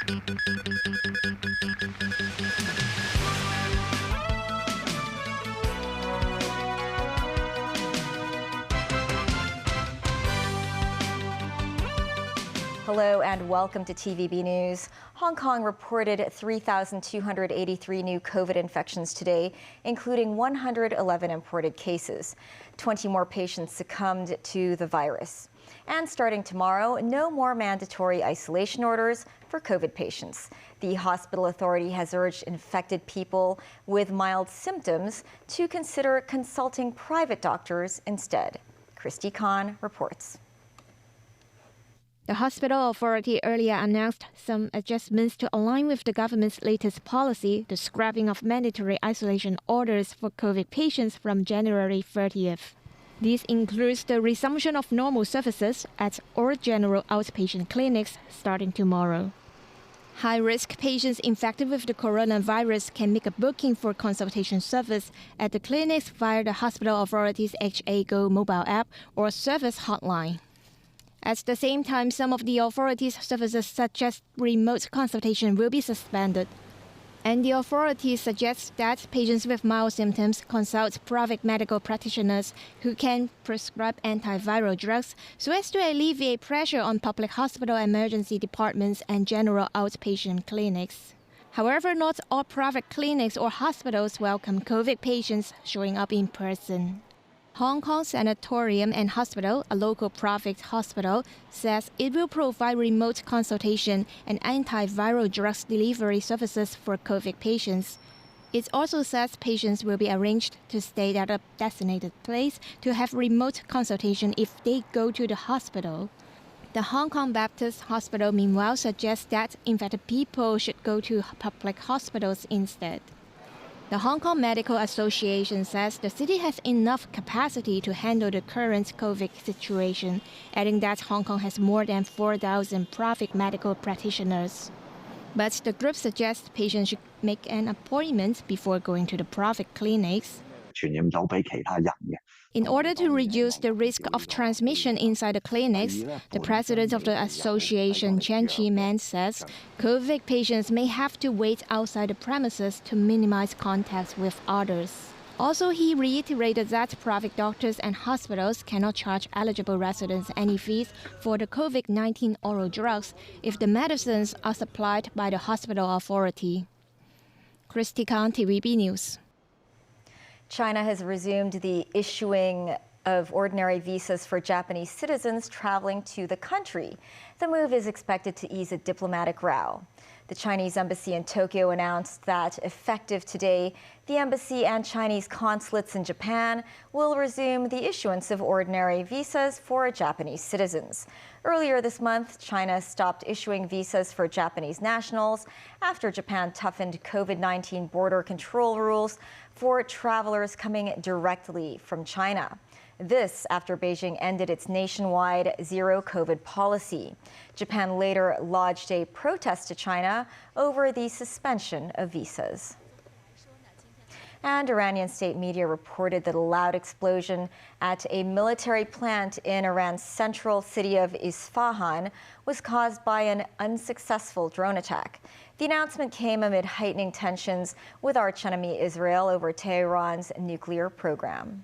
Hello and welcome to TVB News. Hong Kong reported 3,283 new COVID infections today, including 111 imported cases. 20 more patients succumbed to the virus. And starting tomorrow, no more mandatory isolation orders for COVID patients. The hospital authority has urged infected people with mild symptoms to consider consulting private doctors instead. Christy Khan reports. The hospital authority earlier announced some adjustments to align with the government's latest policy, the scrapping of mandatory isolation orders for COVID patients from January 30th. This includes the resumption of normal services at all general outpatient clinics starting tomorrow. High-risk patients infected with the coronavirus can make a booking for consultation service at the clinics via the hospital authority's HA Go mobile app or service hotline. At the same time, some of the authorities' services such as remote consultation will be suspended. And the authorities suggest that patients with mild symptoms consult private medical practitioners who can prescribe antiviral drugs so as to alleviate pressure on public hospital emergency departments and general outpatient clinics. However, not all private clinics or hospitals welcome COVID patients showing up in person. Hong Kong Sanatorium and Hospital, a local private hospital, says it will provide remote consultation and antiviral drugs delivery services for COVID patients. It also says patients will be arranged to stay at a designated place to have remote consultation if they go to the hospital. The Hong Kong Baptist Hospital, meanwhile, suggests that infected people should go to public hospitals instead. The Hong Kong Medical Association says the city has enough capacity to handle the current COVID situation, adding that Hong Kong has more than 4,000 private medical practitioners. But the group suggests patients should make an appointment before going to the private clinics. In order to reduce the risk of transmission inside the clinics, the president of the association, Chen Chi-man, says COVID patients may have to wait outside the premises to minimize contact with others. Also, he reiterated that private doctors and hospitals cannot charge eligible residents any fees for the COVID-19 oral drugs if the medicines are supplied by the hospital authority. Christy Khan, TVB News. China has resumed the issuing of ordinary visas for Japanese citizens traveling to the country. The move is expected to ease a diplomatic row. The Chinese embassy in Tokyo announced that effective today, the embassy and Chinese consulates in Japan will resume the issuance of ordinary visas for Japanese citizens. Earlier this month, China stopped issuing visas for Japanese nationals after Japan toughened COVID-19 border control rules for travelers coming directly from China. This after Beijing ended its nationwide zero COVID policy. Japan later lodged a protest to China over the suspension of visas. And Iranian state media reported that a loud explosion at a military plant in Iran's central city of Isfahan was caused by an unsuccessful drone attack. The announcement came amid heightening tensions with archenemy Israel over Tehran's nuclear program.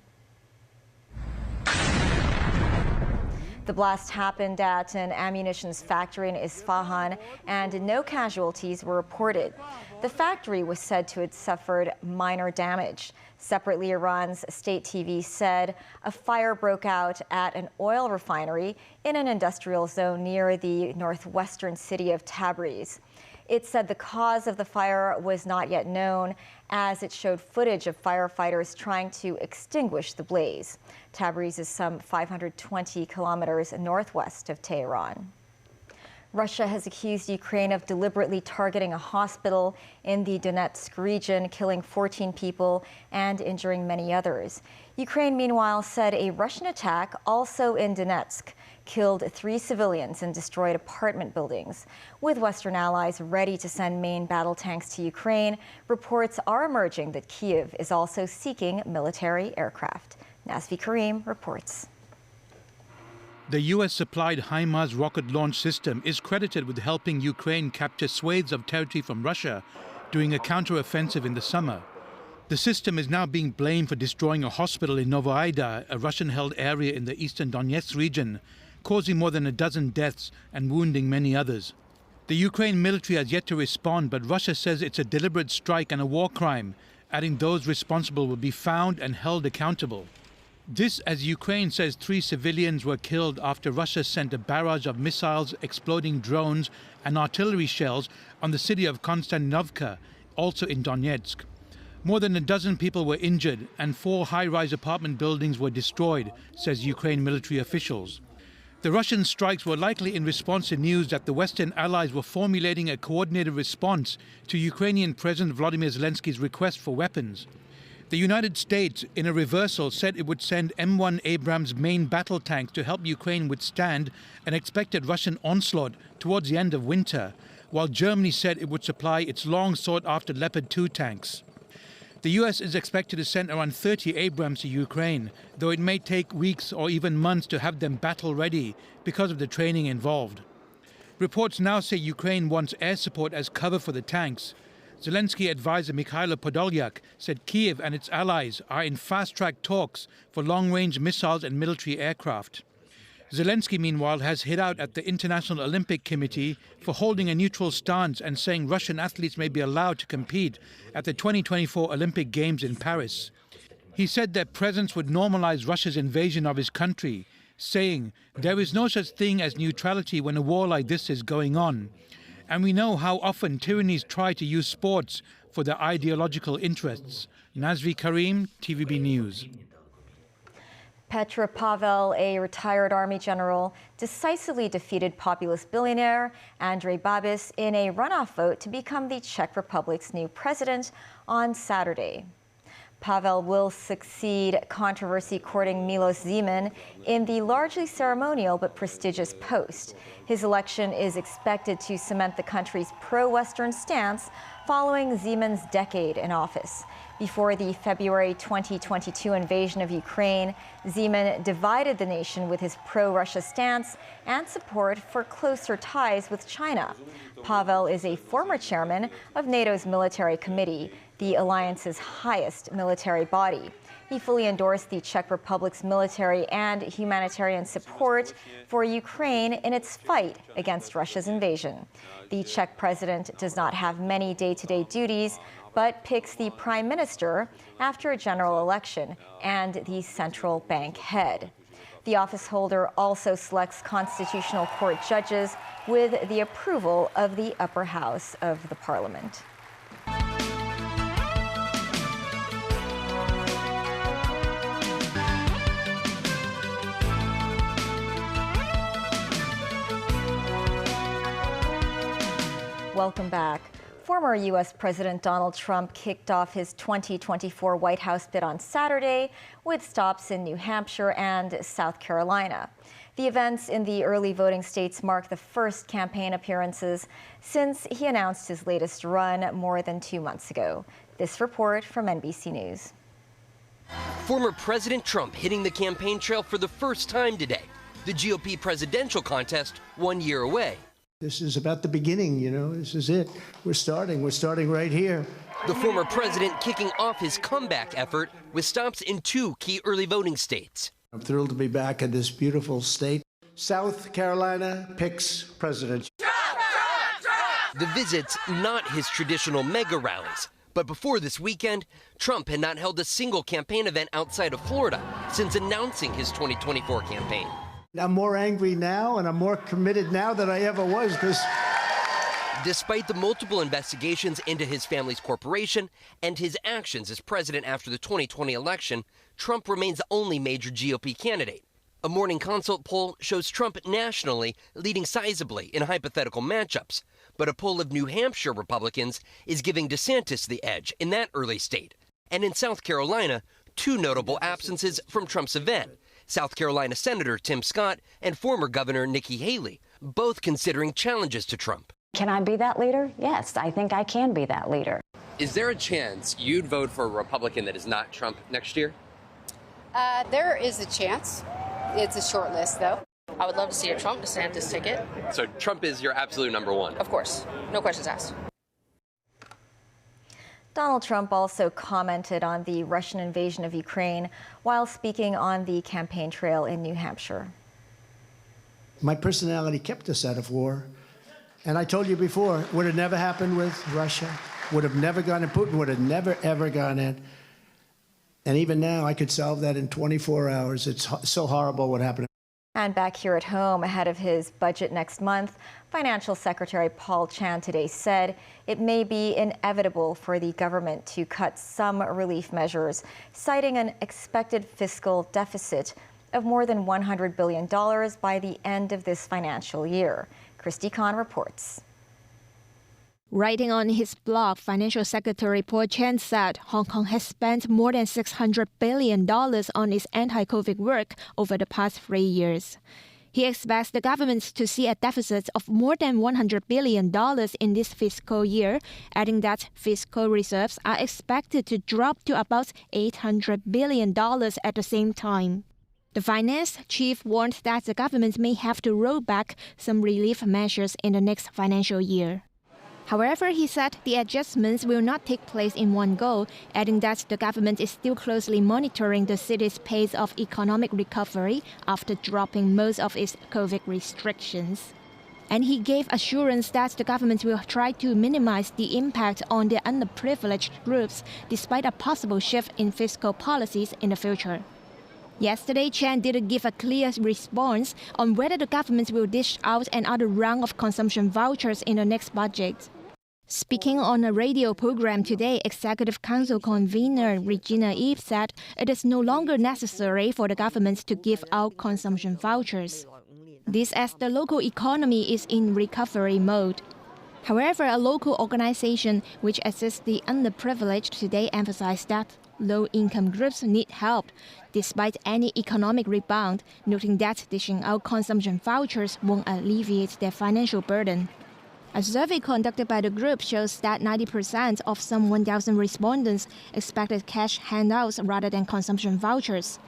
The blast happened at an ammunition factory in Isfahan, and no casualties were reported. The factory was said to have suffered minor damage. Separately, Iran's state TV said a fire broke out at an oil refinery in an industrial zone near the northwestern city of Tabriz. It said the cause of the fire was not yet known, as it showed footage of firefighters trying to extinguish the blaze. Tabriz is some 520 kilometers northwest of Tehran. Russia has accused Ukraine of deliberately targeting a hospital in the Donetsk region, killing 14 people and injuring many others. Ukraine, meanwhile, said a Russian attack, also in Donetsk, killed 3 civilians and destroyed apartment buildings. With Western allies ready to send main battle tanks to Ukraine, reports are emerging that Kyiv is also seeking military aircraft. Nasvi Karim reports. The US-supplied HIMARS rocket launch system is credited with helping Ukraine capture swathes of territory from Russia during a counter-offensive in the summer. The system is now being blamed for destroying a hospital in Novoaida, a Russian-held area in the eastern Donetsk region, causing more than a dozen deaths and wounding many others. The Ukraine military has yet to respond, but Russia says it's a deliberate strike and a war crime, adding those responsible will be found and held accountable. This as Ukraine says 3 civilians were killed after Russia sent a barrage of missiles, exploding drones and artillery shells on the city of Konstantinovka, also in Donetsk. More than a dozen people were injured and 4 high-rise apartment buildings were destroyed, says Ukraine military officials. The Russian strikes were likely in response to news that the Western allies were formulating a coordinated response to Ukrainian President Volodymyr Zelensky's request for weapons. The United States, in a reversal, said it would send M1 Abrams main battle tanks to help Ukraine withstand an expected Russian onslaught towards the end of winter, while Germany said it would supply its long sought-after Leopard 2 tanks. The US is expected to send around 30 Abrams to Ukraine, though it may take weeks or even months to have them battle-ready because of the training involved. Reports now say Ukraine wants air support as cover for the tanks. Zelensky advisor Mikhailo Podolyak said Kiev and its allies are in fast-track talks for long-range missiles and military aircraft. Zelensky, meanwhile, has hit out at the International Olympic Committee for holding a neutral stance and saying Russian athletes may be allowed to compete at the 2024 Olympic Games in Paris. He said their presence would normalize Russia's invasion of his country, saying, "There is no such thing as neutrality when a war like this is going on. And we know how often tyrannies try to use sports for their ideological interests." Nazri Karim, TVB News. Petr Pavel, a retired army general, decisively defeated populist billionaire Andrej Babis in a runoff vote to become the Czech Republic's new president on Saturday. Pavel will succeed controversy-courting Milos Zeman in the largely ceremonial but prestigious post. His election is expected to cement the country's pro-Western stance following Zeman's decade in office. Before the February 2022 invasion of Ukraine, Zeman divided the nation with his pro-Russia stance and support for closer ties with China. Pavel is a former chairman of NATO's military committee, the alliance's highest military body. He fully endorsed the Czech Republic's military and humanitarian support for Ukraine in its fight against Russia's invasion. The Czech president does not have many day-to-day duties, but picks the prime minister after a general election and the central bank head. The office holder also selects constitutional court judges with the approval of the upper house of the parliament. Welcome back. Former U.S. President Donald Trump kicked off his 2024 White House bid on Saturday with stops in New Hampshire and South Carolina. The events in the early voting states mark the first campaign appearances since he announced his latest run more than 2 months ago. This report from NBC News. Former President Trump hitting the campaign trail for the first time today. The GOP presidential contest 1 year away. This is about the beginning, you know, this is it. We're starting right here. The former president kicking off his comeback effort with stops in 2 key early voting states. I'm thrilled to be back in this beautiful state. South Carolina picks president. The visits not his traditional mega rallies. But before this weekend, Trump had not held a single campaign event outside of Florida since announcing his 2024 campaign. I'm more angry now and I'm more committed now than I ever was because despite the multiple investigations into his family's corporation and his actions as president after the 2020 election, Trump remains the only major GOP candidate. A Morning Consult poll shows Trump nationally leading sizably in hypothetical matchups, but a poll of New Hampshire Republicans is giving DeSantis the edge in that early state. And in South Carolina, 2 notable absences from Trump's event. South Carolina Senator Tim Scott and former Governor Nikki Haley, both considering challenges to Trump. Can I be that leader? Yes, I think I can be that leader. Is there a chance you'd vote for a Republican that is not Trump next year? There is a chance. It's a short list, though. I would love to see a Trump DeSantis ticket. So Trump is your absolute number one? Of course. No questions asked. Donald Trump also commented on the Russian invasion of Ukraine while speaking on the campaign trail in New Hampshire. My personality kept us out of war. And I told you before, it would have never happened with Russia, would have never gone in, Putin would have never, ever gone in. And even now, I could solve that in 24 hours. It's so horrible what happened. And back here at home, ahead of his budget next month, Financial Secretary Paul Chan today said it may be inevitable for the government to cut some relief measures, citing an expected fiscal deficit of more than $100 billion by the end of this financial year. Christy Khan reports. Writing on his blog, Financial Secretary Paul Chan said Hong Kong has spent more than $600 billion on its anti-COVID work over the past 3 years. He expects the government to see a deficit of more than $100 billion in this fiscal year, adding that fiscal reserves are expected to drop to about $800 billion at the same time. The finance chief warned that the government may have to roll back some relief measures in the next financial year. However, he said the adjustments will not take place in one go, adding that the government is still closely monitoring the city's pace of economic recovery after dropping most of its COVID restrictions. And he gave assurance that the government will try to minimize the impact on the underprivileged groups despite a possible shift in fiscal policies in the future. Yesterday, Chan didn't give a clear response on whether the government will dish out another round of consumption vouchers in the next budget. Speaking on a radio program today, Executive Council convener Regina Eve said it is no longer necessary for the government to give out consumption vouchers. This as the local economy is in recovery mode. However, a local organization which assists the underprivileged today emphasized that low-income groups need help, despite any economic rebound, noting that dishing out consumption vouchers won't alleviate their financial burden. A survey conducted by the group shows that 90% of some 1,000 respondents expected cash handouts rather than consumption vouchers.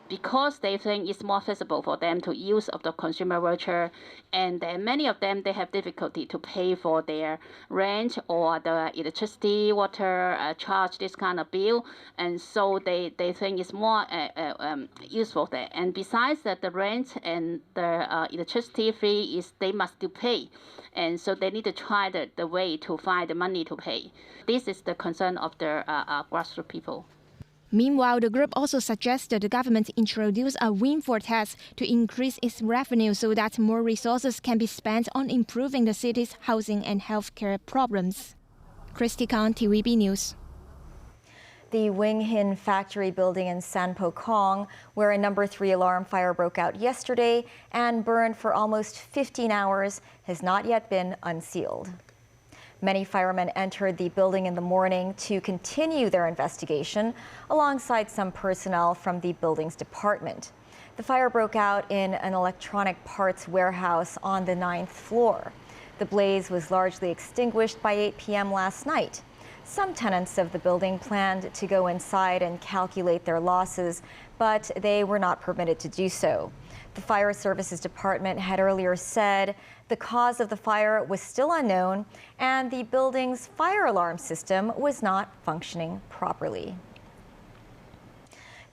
Because they think it's more feasible for them to use of the consumer voucher, and then many of them, they have difficulty to pay for their rent or the electricity, water charge, this kind of bill, and so they think it's more useful there. And besides that, the rent and the electricity fee is they must still pay, and so they need to try the way to find the money to pay. This is the concern of the grassroots people. Meanwhile, the group also suggested the government introduce a windfall tax to increase its revenue so that more resources can be spent on improving the city's housing and healthcare problems. Christy Khan, TVB News. The Winghin Factory building in Sanpo Kong, where a number 3 alarm fire broke out yesterday and burned for almost 15 hours, has not yet been unsealed. Many firemen entered the building in the morning to continue their investigation alongside some personnel from the building's department. The fire broke out in an electronic parts warehouse on the 9th floor. The blaze was largely extinguished by 8 p.m. last night. Some tenants of the building planned to go inside and calculate their losses, but they were not permitted to do so. The Fire Services Department had earlier said the cause of the fire was still unknown and the building's fire alarm system was not functioning properly.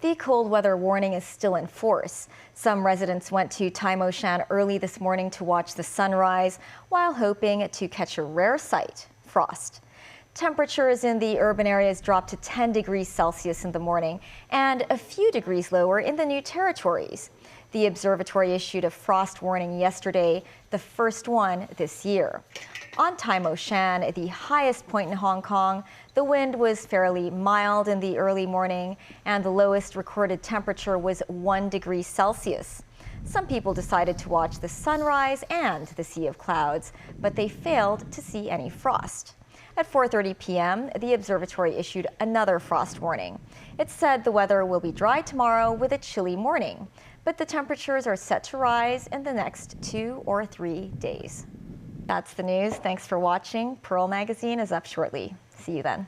The cold weather warning is still in force. Some residents went to Tai Mo Shan early this morning to watch the sunrise while hoping to catch a rare sight, frost. Temperatures in the urban areas dropped to 10 degrees Celsius in the morning and a few degrees lower in the New Territories. The observatory issued a frost warning yesterday, the first one this year. On Tai Mo Shan, the highest point in Hong Kong, the wind was fairly mild in the early morning and the lowest recorded temperature was 1 degree Celsius. Some people decided to watch the sunrise and the sea of clouds, but they failed to see any frost. At 4:30 p.m., the observatory issued another frost warning. It said the weather will be dry tomorrow with a chilly morning, but the temperatures are set to rise in the next 2 or 3 days. That's the news. Thanks for watching. Pearl Magazine is up shortly. See you then.